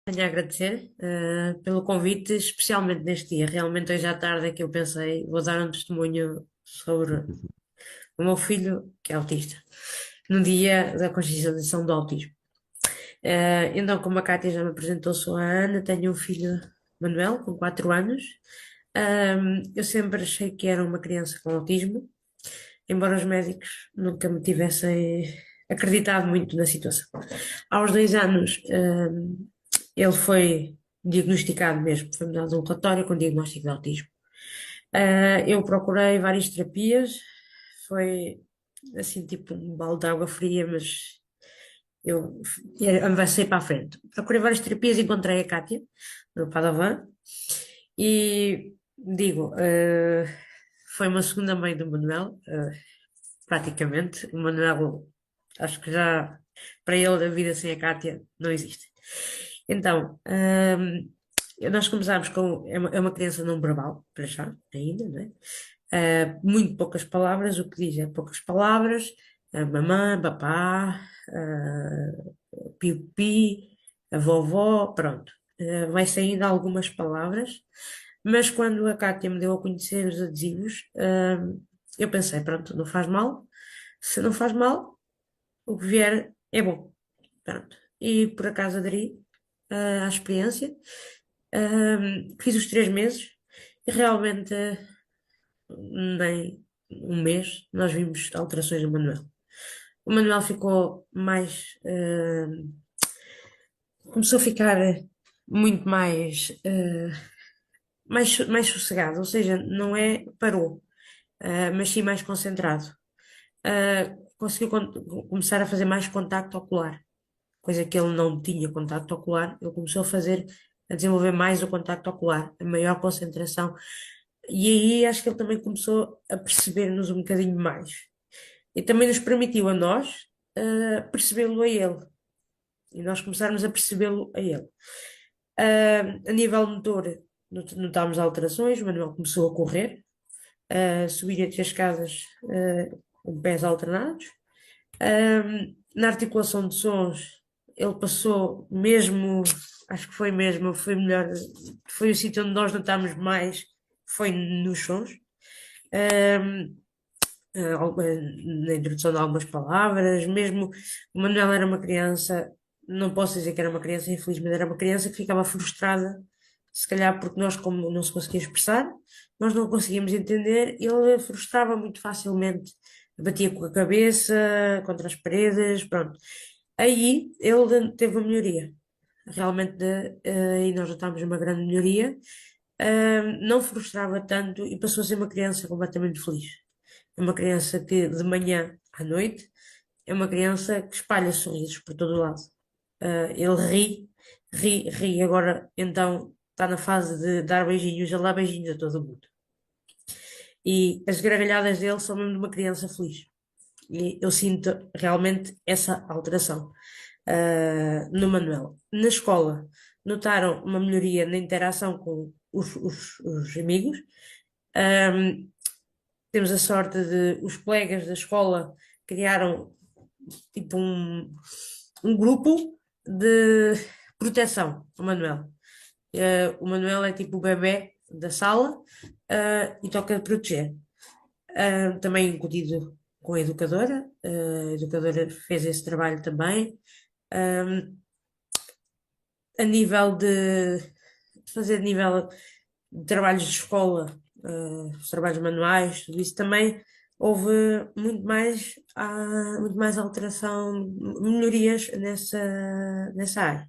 Tenho a agradecer, pelo convite, especialmente neste dia. Realmente hoje à tarde é que eu pensei, vou dar um testemunho sobre o meu filho, que é autista, no dia da consciencialização do autismo. Então, como a Cátia já me apresentou, sou a Ana, tenho um filho, Manuel, com 4 anos. Eu sempre achei que era uma criança com autismo, embora os médicos nunca me tivessem acreditado muito na situação. Aos 2 anos, ele foi diagnosticado mesmo, foi-me dado um relatório com diagnóstico de autismo. Eu procurei várias terapias, foi assim tipo um balde de água fria, mas eu avancei para a frente. Procurei várias terapias, encontrei a Cátia, no Padovan, e digo, foi uma segunda mãe do Manuel, praticamente. O Manuel, acho que já, para ele, a vida sem a Cátia não existe. Então, nós começámos com, é uma criança não verbal, para já, ainda, não é? Muito poucas palavras, o que diz é poucas palavras, mamã, papá, piu-pi, a vovó, pronto. Vai saindo algumas palavras, mas quando a Cátia me deu a conhecer os adesivos, eu pensei, pronto, não faz mal. Se não faz mal, o que vier é bom. Pronto. E por acaso aderi, à experiência. Fiz os 3 meses e realmente, nem um mês nós vimos alterações no Manuel. O Manuel ficou mais, começou a ficar muito mais sossegado, ou seja, não é parou, mas sim mais concentrado. Conseguiu começar a fazer mais contacto ocular, coisa que ele não tinha contacto ocular. Ele começou a desenvolver mais o contacto ocular, a maior concentração, e aí acho que ele também começou a perceber-nos um bocadinho mais. E também nos permitiu a nós, percebê-lo a ele, e nós começarmos a percebê-lo a ele. A nível motor, notámos alterações. O Manuel começou a correr, a subir e descer as escadas, com pés alternados. Na articulação de sons, ele passou mesmo, acho que foi mesmo, foi melhor, foi o sítio onde nós notámos mais, foi nos sons. Um, na introdução de algumas palavras, mesmo o Manuel era uma criança, não posso dizer que era uma criança infeliz, mas era uma criança que ficava frustrada, se calhar porque nós, como não se conseguia expressar, nós não conseguíamos entender, ele frustrava muito facilmente, batia com a cabeça contra as paredes, pronto. Aí ele teve uma melhoria, realmente, e nós notámos uma grande melhoria. Não frustrava tanto e passou a ser uma criança completamente feliz. É uma criança que de manhã à noite é uma criança que espalha sorrisos por todo o lado. Ele ri, ri, ri. Agora então está na fase de dar beijinhos, ele dá beijinhos a todo mundo. E as gargalhadas dele são mesmo de uma criança feliz. E eu sinto realmente essa alteração, no Manuel. Na escola, notaram uma melhoria na interação com os amigos. Um, Temos a sorte de os colegas da escola criaram tipo um grupo de proteção ao Manuel. O Manuel é tipo o bebé da sala, e toca proteger. Também incutido com a educadora, a educadora fez esse trabalho também. Um, a nível de fazer nível de trabalhos de escola, os trabalhos manuais, tudo isso também houve muito mais alteração, melhorias nessa área.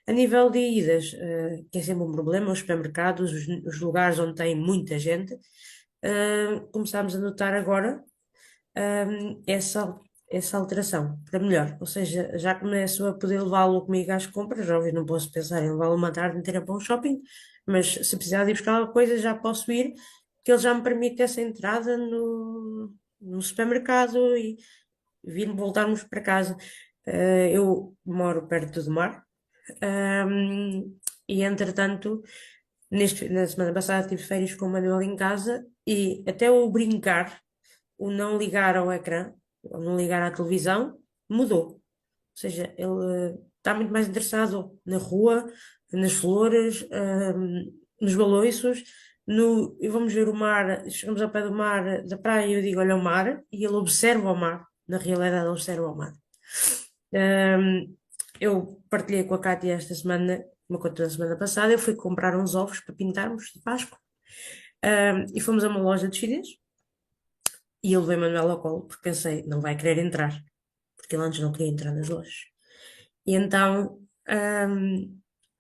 A nível de idas, que é sempre um problema, os supermercados, os lugares onde tem muita gente, começámos a notar agora, essa alteração para melhor. Ou seja, já começo a poder levá-lo comigo às compras. Já hoje não posso pensar em levá-lo uma tarde inteira para um shopping, mas se precisar de ir buscar alguma coisa, já posso ir, que ele já me permite essa entrada no supermercado e voltarmos para casa. Eu moro perto do mar, e entretanto, na semana passada tive férias com o Manuel em casa e até o brincar, o não ligar ao ecrã, o não ligar à televisão, mudou. Ou seja, ele está muito mais interessado na rua, nas flores, nos baloiços, e vamos ver o mar, chegamos ao pé do mar, da praia, e eu digo, olha o mar, e ele observa o mar, na realidade ele observa o mar. Eu partilhei com a Cátia esta semana, uma conta da semana passada, eu fui comprar uns ovos para pintarmos de Páscoa, e fomos a uma loja de chinês, e eu levei Manuel ao colo, porque pensei, não vai querer entrar, porque ele antes não queria entrar nas lojas. E então,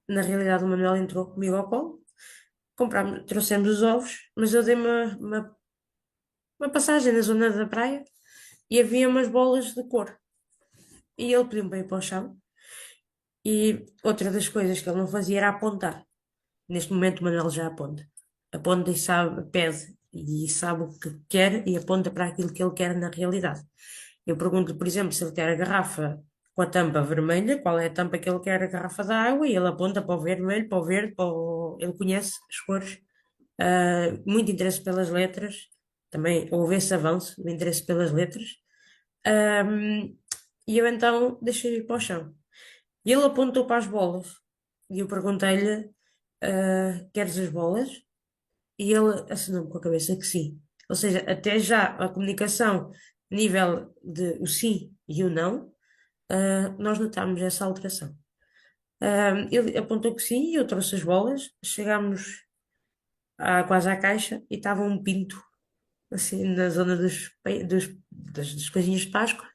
na realidade, o Manuel entrou comigo ao colo, comprámos, trouxemos os ovos, mas eu dei uma passagem na zona da praia e havia umas bolas de cor. E ele pediu-me para ir para o chão. E outra das coisas que ele não fazia era apontar. Neste momento, o Manuel já aponta. Aponta e sabe, pede e sabe o que quer e aponta para aquilo que ele quer na realidade. Eu pergunto-lhe, por exemplo, se ele quer a garrafa com a tampa vermelha, qual é a tampa que ele quer, a garrafa de água, e ele aponta para o vermelho, para o verde, ele conhece as cores. Muito interesse pelas letras, também houve esse avanço do interesse pelas letras. E eu então deixei ir para o chão. E ele apontou para as bolas. E eu perguntei-lhe: queres as bolas? E ele assinou-me com a cabeça que sim. Ou seja, até já a comunicação, nível de o sim e o não, nós notámos essa alteração. Ele apontou que sim e eu trouxe as bolas. Chegámos quase à caixa e estava um pinto, assim, na zona das coisinhas de Páscoa.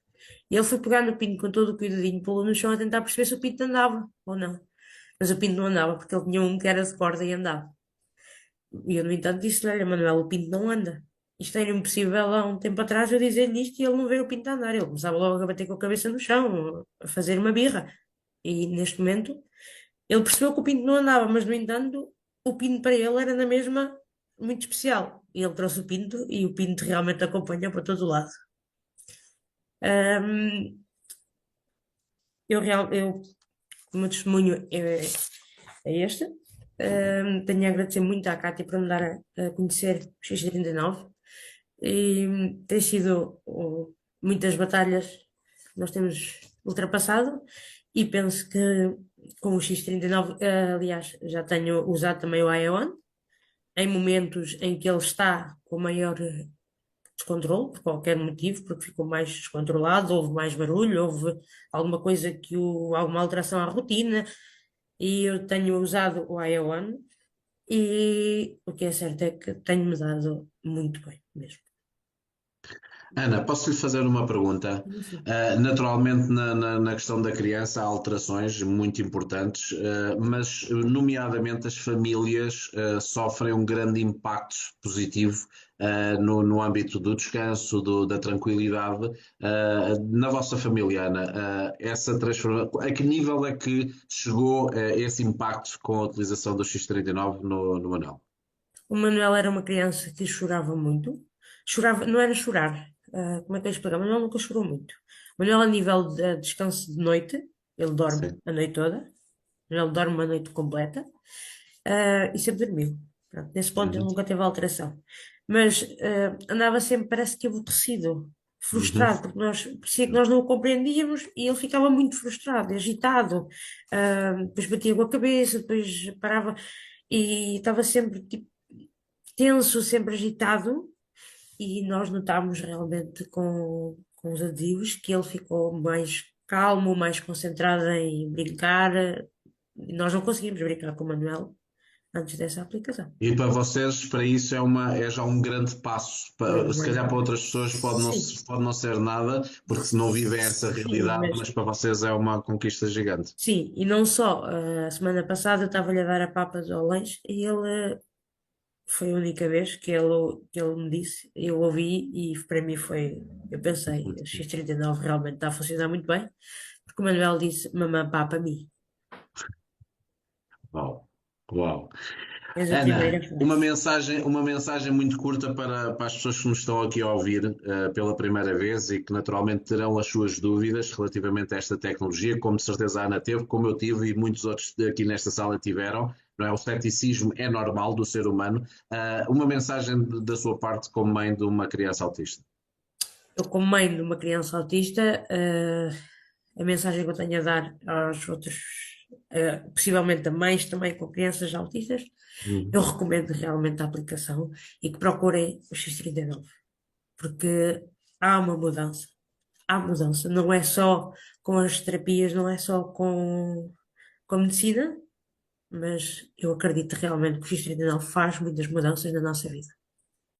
E ele foi pegar no pinto com todo o cuidadinho, pô-lo no chão a tentar perceber se o pinto andava ou não. Mas o pinto não andava, porque ele tinha um que era de corda e andava. E eu, no entanto, disse-lhe: olha, Manuel, o pinto não anda. Isto era impossível há um tempo atrás eu dizer-lhe isto e ele não ver o pinto andar. Ele começava logo a bater com a cabeça no chão, a fazer uma birra. E neste momento, ele percebeu que o pinto não andava, mas, no entanto, o pinto para ele era na mesma muito especial. E ele trouxe o pinto e o pinto realmente acompanha para todo o lado. Ahm, o meu testemunho é este. Tenho a agradecer muito à Cátia por me dar a conhecer o X39 e tem sido muitas batalhas que nós temos ultrapassado e penso que com o X39, aliás, já tenho usado também o ION em momentos em que ele está com maior descontrole, por qualquer motivo, porque ficou mais descontrolado, houve mais barulho, houve alguma coisa alguma alteração à rotina, e eu tenho usado o IO1 e o que é certo é que tenho-me dado muito bem mesmo. Ana, posso lhe fazer uma pergunta? Sim. Naturalmente, na questão da criança, há alterações muito importantes, mas, nomeadamente, as famílias sofrem um grande impacto positivo no âmbito do descanso, da tranquilidade. Na vossa família, Ana, essa transformação, a que nível é que chegou esse impacto com a utilização do X39 no Manuel? O Manuel era uma criança que chorava muito. Chorava, não era chorar, como é que eu explicar? O Manuel nunca chorou muito. O Manuel, a nível de descanso de noite, ele dorme Sim. a noite toda. O Manuel dorme uma noite completa, e sempre dormiu. Pronto, nesse ponto ele Uhum. nunca teve alteração. Mas andava sempre, parece que aborrecido, Uhum. frustrado, porque parecia que nós não o compreendíamos e ele ficava muito frustrado, agitado. Depois batia com a cabeça, depois parava e estava sempre tipo, tenso, sempre agitado. E nós notámos realmente com os adesivos que ele ficou mais calmo, mais concentrado em brincar. E nós não conseguimos brincar com o Manuel antes dessa aplicação. E para vocês, para isso, é já um grande passo. Foi um Se grande calhar para passo. outras pessoas Sim, pode não ser nada, porque se não vivem essa sim, realidade, mas mas para vocês é uma conquista gigante. sim, e não só. A semana passada eu estava-lhe a dar a papas ao lanche e ele foi a única vez que ele me disse, eu ouvi e para mim foi, eu pensei, o X39 realmente está a funcionar muito bem, porque o Manuel disse, mamãe, papa-me. Uau, uau. És a primeira Ana, frase. uma mensagem muito curta para as pessoas que nos estão aqui a ouvir pela primeira vez e que naturalmente terão as suas dúvidas relativamente a esta tecnologia, como de certeza a Ana teve, como eu tive e muitos outros aqui nesta sala tiveram. Não é? O ceticismo é normal do ser humano. Uma mensagem da sua parte como mãe de uma criança autista. Eu, como mãe de uma criança autista, a mensagem que eu tenho a dar aos outros, possivelmente a mães também com crianças autistas, Hum. eu recomendo realmente a aplicação e que procurem o X39, porque há uma mudança. Há mudança, não é só com as terapias, não é só com a medicina, mas eu acredito realmente que o X39 faz muitas mudanças na nossa vida.